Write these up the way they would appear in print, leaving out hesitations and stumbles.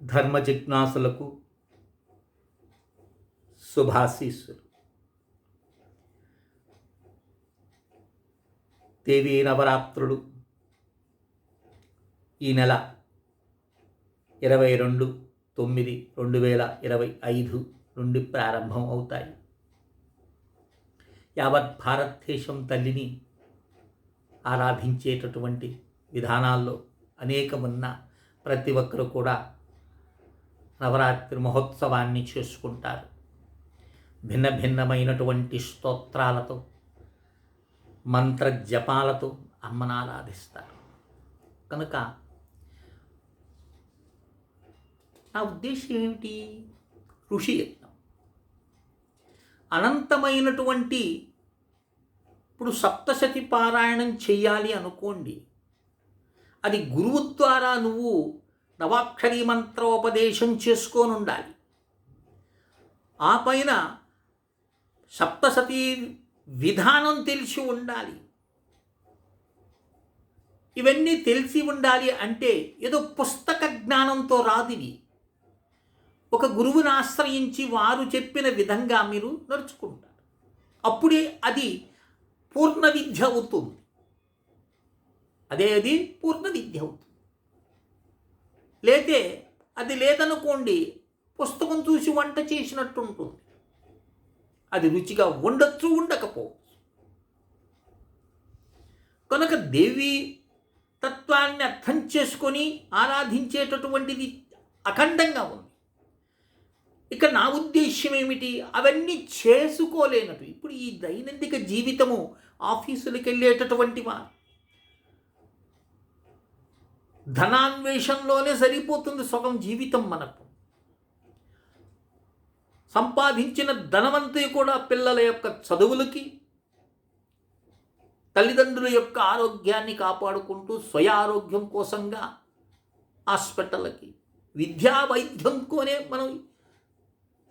ధర్మ జిజ్ఞాసులకు శుభాశీస్సులు. దేవీ నవరాత్రులు ఈ నెల 22/9/2025 నుండి ప్రారంభం అవుతాయి. యావత్ భారతదేశం తల్లిని ఆరాధించేటటువంటి విధానాల్లో అనేకమున్న ప్రతి ఒక్కరు కూడా నవరాత్రి మహోత్సవాన్ని చేసుకుంటారు. భిన్న భిన్నమైనటువంటి స్తోత్రాలతో మంత్ర జపాలతో అమ్మను ఆరాధిస్తారు. కనుక నా ఉద్దేశం ఏమిటి? ఋషి యజ్ఞం అనంతమైనటువంటి ఇప్పుడు సప్తశతి పారాయణం చెయ్యాలి అనుకోండి, అది గురువు ద్వారా నువ్వు నవాక్షరీ మంత్రోపదేశం చేసుకొని ఉండాలి. ఆ పైన సప్తశతి విధానం తెలిసి ఉండాలి. ఇవన్నీ తెలిసి ఉండాలి అంటే ఏదో పుస్తక జ్ఞానంతో రాదివి. ఒక గురువుని ఆశ్రయించి వారు చెప్పిన విధంగా మీరు నడుచుకుంటారు. అప్పుడే అది పూర్ణ విద్య అవుతుంది. అది పూర్ణ విద్య అవుతుంది. లేతే అది లేదనుకోండి, పుస్తకం చూసి వంట చేసినట్టు ఉంటుంది. అది రుచిగా ఉండొచ్చు, ఉండకపోవచ్చు. కనుక దేవి తత్వాన్ని అర్థం చేసుకొని ఆరాధించేటటువంటిది అఖండంగా ఉంది. ఇక నా ఉద్దేశ్యం ఏమిటి? అవన్నీ చేసుకోలేనట్టు. ఇప్పుడు ఈ దైనందిక జీవితము, ఆఫీసులకు వెళ్ళేటటువంటి వారు ధనాన్వేషణలోనే సరిపోతుంది సగం జీవితం. మనకు సంపాదించిన ధనవంతులు కూడా పిల్లల యొక్క చదువులకి, తల్లిదండ్రుల యొక్క ఆరోగ్యాన్ని కాపాడుకుంటూ స్వయ ఆరోగ్యం కోసంగా హాస్పిటల్కి, విద్యా వైద్యంతోనే మనం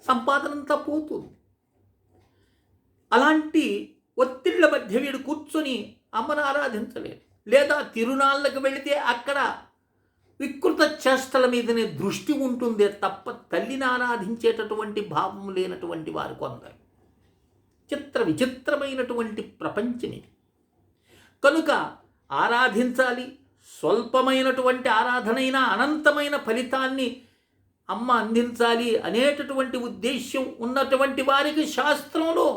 సంపాదనంతా పోతుంది. అలాంటి ఒత్తిళ్ల మధ్య వీడు కూర్చొని అమ్మను ఆరాధించలేదు. లేదా తిరునాళ్ళకు వెళితే అక్కడ వికృత చేష్టల మీదనే దృష్టి ఉంటుందే తప్ప తల్లిని ఆరాధించేటటువంటి భావం లేనటువంటి వారు కొందరు. విచిత్రమైనటువంటి ప్రపంచం ఇది. కనుక ఆరాధించాలి. స్వల్పమైనటువంటి ఆరాధనైనా అనంతమైన ఫలితాన్ని అమ్మ అందించాలి అనేటటువంటి ఉద్దేశ్యం ఉన్నటువంటి వారికి శాస్త్రంలో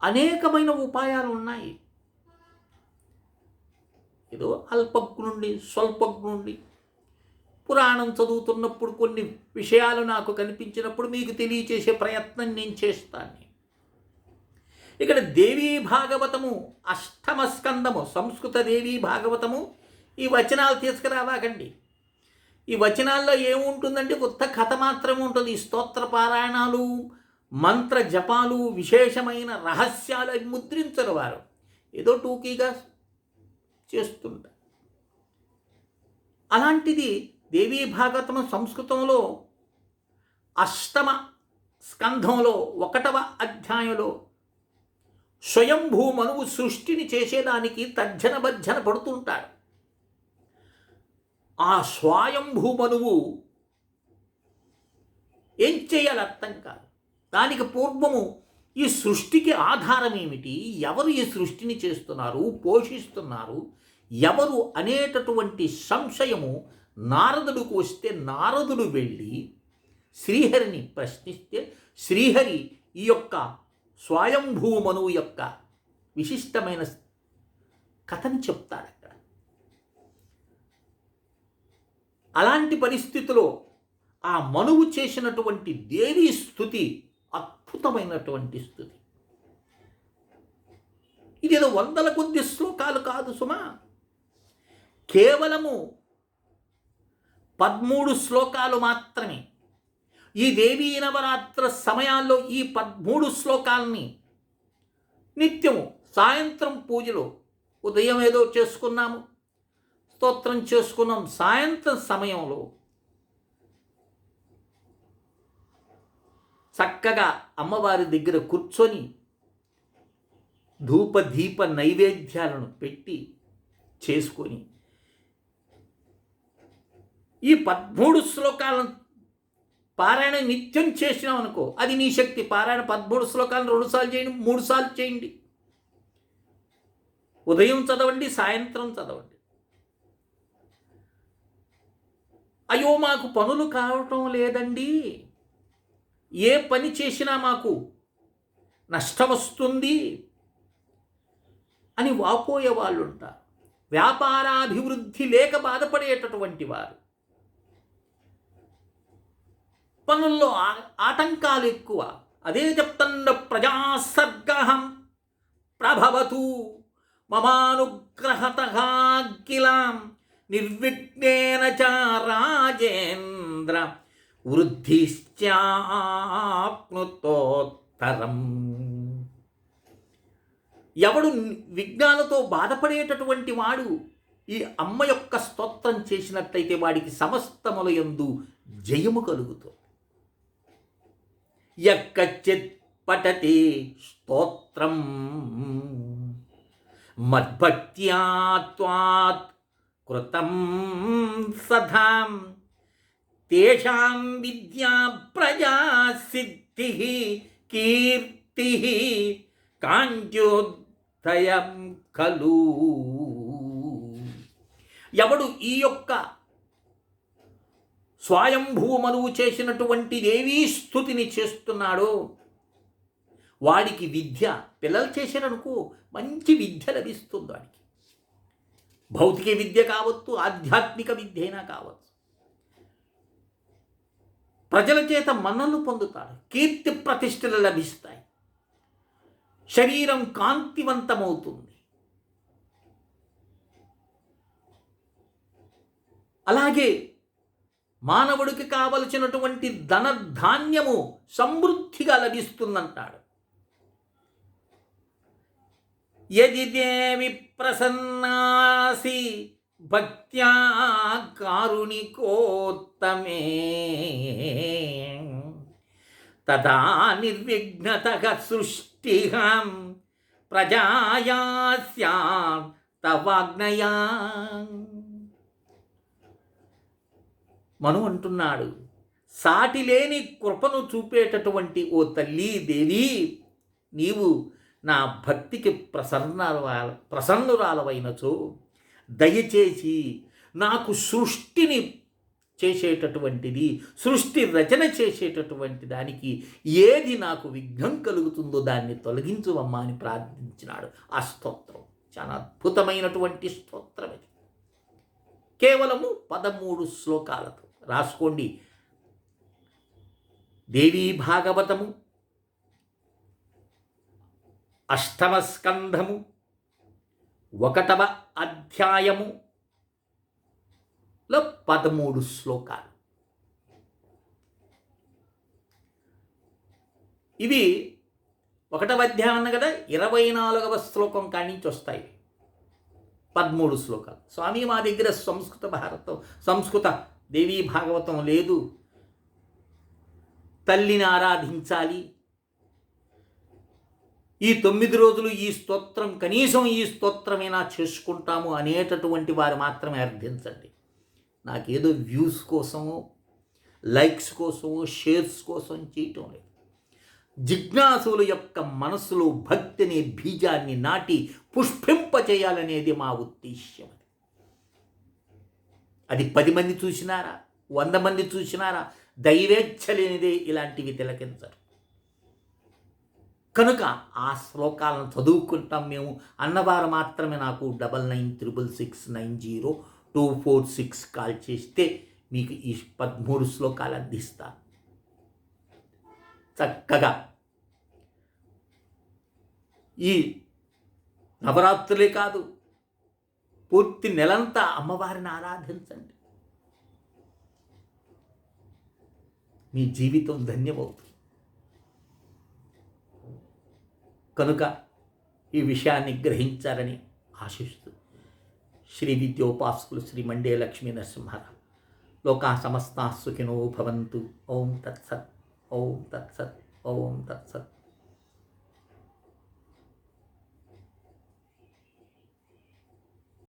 అనేకమైన ఉపాయాలు ఉన్నాయి. ఏదో అల్పజ్ఞుండి స్వల్పజ్ఞుండి పురాణం చదువుతున్నప్పుడు కొన్ని విషయాలు నాకు కనిపించినప్పుడు మీకు తెలియచేసే ప్రయత్నం నేను చేస్తాను. ఇక్కడ దేవీ భాగవతము 8వ స్కందము, సంస్కృత దేవీ భాగవతము. ఈ వచనాలు తీసుకురావాకండి. ఈ వచనాల్లో ఏముంటుందంటే కొత్త కథ మాత్రమే ఉంటుంది. ఈ స్తోత్ర పారాయణాలు, మంత్ర జపాలు, విశేషమైన రహస్యాలు అవి ముద్రించరు వారు. ఏదో టూకీగా చేస్తుంటారు. అలాంటిది దేవీ భాగవతము సంస్కృతంలో 8వ స్కంధంలో 1వ అధ్యాయంలో స్వయంభూ మనువు సృష్టిని చేసేదానికి తర్జన భర్జన పడుతుంటాడు. ఆ స్వయంభూ మనువు ఏం చేయాలి అర్థం కాదు. దానికి పూర్వము ఈ సృష్టికి ఆధారం ఏమిటి, ఎవరు ఈ సృష్టిని చేస్తున్నారు, పోషిస్తున్నారు ఎవరు అనేటటువంటి సంశయము నారదుడికి వస్తే, నారదుడు వెళ్ళి శ్రీహరిని ప్రశ్నిస్తే శ్రీహరి ఈ యొక్క స్వయంభూ మనువు యొక్క విశిష్టమైన కథని చెప్తాడు అక్కడ. అలాంటి పరిస్థితిలో ఆ మనువు చేసినటువంటి దేవీ స్తుతి అద్భుతమైనటువంటి స్తుతి. ఇదేదో 100 కొద్ది శ్లోకాలు కాదు సుమా, కేవలము 13 శ్లోకాలు మాత్రమే. ఈ దేవీ నవరాత్ర సమయాల్లో ఈ 13 శ్లోకాలని నిత్యము సాయంత్రం పూజలో, ఉదయం ఏదో చేసుకున్నాము, స్తోత్రం చేసుకున్నాం, సాయంత్రం సమయంలో చక్కగా అమ్మవారి దగ్గర కూర్చొని ధూప దీప నైవేద్యాలను పెట్టి చేసుకొని ఈ 13 శ్లోకాలను పారాయణ నిత్యం చేసినాం అనుకో, అది నీ శక్తి. పారాయణ 13 శ్లోకాలను 2 సార్లు చేయండి, 3 సార్లు చేయండి. ఉదయం చదవండి, సాయంత్రం చదవండి. అయ్యో మాకు పనులు కావటం లేదండి, ఏ పని చేసినా మాకు నష్టం వస్తుంది అని వాపోయే వాళ్ళు ఉంటారు. వ్యాపారాభివృద్ధి లేక బాధపడేటటువంటి వారు, పనుల్లో ఆటంకాలు ఎక్కువ. అదే చెప్తండ ప్రజాసర్గహం ప్రభవతు మమానుగ్రహతః కిలాం నిర్విఘ్నేన చ రాజేంద్ర వృద్ధిశ్చాప్నుతోత్తరం. ఎవడు విఘ్నాలతో బాధపడేటటువంటి వాడు ఈ అమ్మ యొక్క స్తోత్రం చేసినట్లయితే వాడికి సమస్తముల యందు జయము కలుగుతుంది. యక్కచిత్ పఠతి స్తోత్రం మద్భక్త్యా త్వాత్ కృతం సదాం తేషాం విద్యా ప్రజా సిద్ధి కీర్తి కాంచోదయం ఖలు. ఎవడు ఈ యొక్క స్వయంభూమనువు చేసినటువంటి దేవీ స్తుతిని చేస్తున్నాడో వాడికి విద్య, పిల్లలు చేశారనుకో మంచి విద్య లభిస్తుంది వాడికి. భౌతిక విద్య కావచ్చు, ఆధ్యాత్మిక విద్య అయినా కావచ్చు. ప్రజల చేత మన్ననలు పొందుతాడు, కీర్తి ప్రతిష్టలు లభిస్తాయి, శరీరం కాంతివంతమవుతుంది. అలాగే మానవుడికి కావలసినటువంటి ధనధాన్యము సమృద్ధిగా లభిస్తుందంటాడు. యది దేవి ప్రసన్నాసి భక్త్యా కారుణికోత్తమే తదా నిర్విఘ్నతః సృష్టిహం ప్రజాయాస్యాం తవాజ్ఞయా. మను అంటున్నాడు, సాటి లేని కృపను చూపేటటువంటి ఓ తల్లి దేవి, నీవు నా భక్తికి ప్రసన్నురాలవైనచో దయచేసి నాకు సృష్టిని చేసేటటువంటిది, సృష్టి రచన చేసేటటువంటి దానికి ఏది నాకు విఘ్నం కలుగుతుందో దాన్ని తొలగించువమ్మా అని ప్రార్థించినాడు. ఆ స్తోత్రం చాలా అద్భుతమైనటువంటి స్తోత్రం ఇది. కేవలము 13 శ్లోకాలతో రాసుకోండి. దేవీ భాగవతము 8వ స్కంధము 1వ అధ్యాయములో 13 శ్లోకాలు. ఇవి 1వ అధ్యాయం అన్న కదా, 24వ శ్లోకం కాడి నుంచి వస్తాయి 13 శ్లోకాలు. స్వామి మా దగ్గర సంస్కృత దేవీ భాగవతం లేదు, తల్లిని ఆరాధించాలి, ఈ 9 రోజులు ఈ స్తోత్రం, కనీసం ఈ స్తోత్రమైనా చేసుకుంటాము అనేటటువంటి వారు మాత్రమే అర్థించండి. నాకేదో వ్యూస్ కోసమో, లైక్స్ కోసమో, షేర్స్ కోసం చేయటం లేదు. జిజ్ఞాసుల యొక్క మనసులో భక్తి అనే బీజాన్ని నాటి పుష్పింపచేయాలనేది మా ఉద్దేశ్యం. అది 10 మంది చూసినారా, 100 మంది చూసినారా, దైవేచ్ఛ లేనిదే ఇలాంటివి తిలకించరు. కనుక ఆ శ్లోకాలను చదువుకుంటాం మేము అన్నవారు మాత్రమే నాకు 9966690246 కాల్ చేస్తే మీకు ఈ 13 శ్లోకాలు అందిస్తాను. చక్కగా ఈ నవరాత్రులే కాదు, పూర్తి నెలంతా అమ్మవారిని ఆరాధించండి. మీ జీవితం ధన్యమవుతుంది. కనుక ఈ విషయాన్ని గ్రహించారని ఆశిస్తూ శ్రీ విద్యోపాసకులు శ్రీ మండే లక్ష్మీ నరసింహారావు. లోకా సమస్తా సుఖినో భవంతు. ఓం తత్సత్. ఓం తత్సత్. ఓం తత్సత్.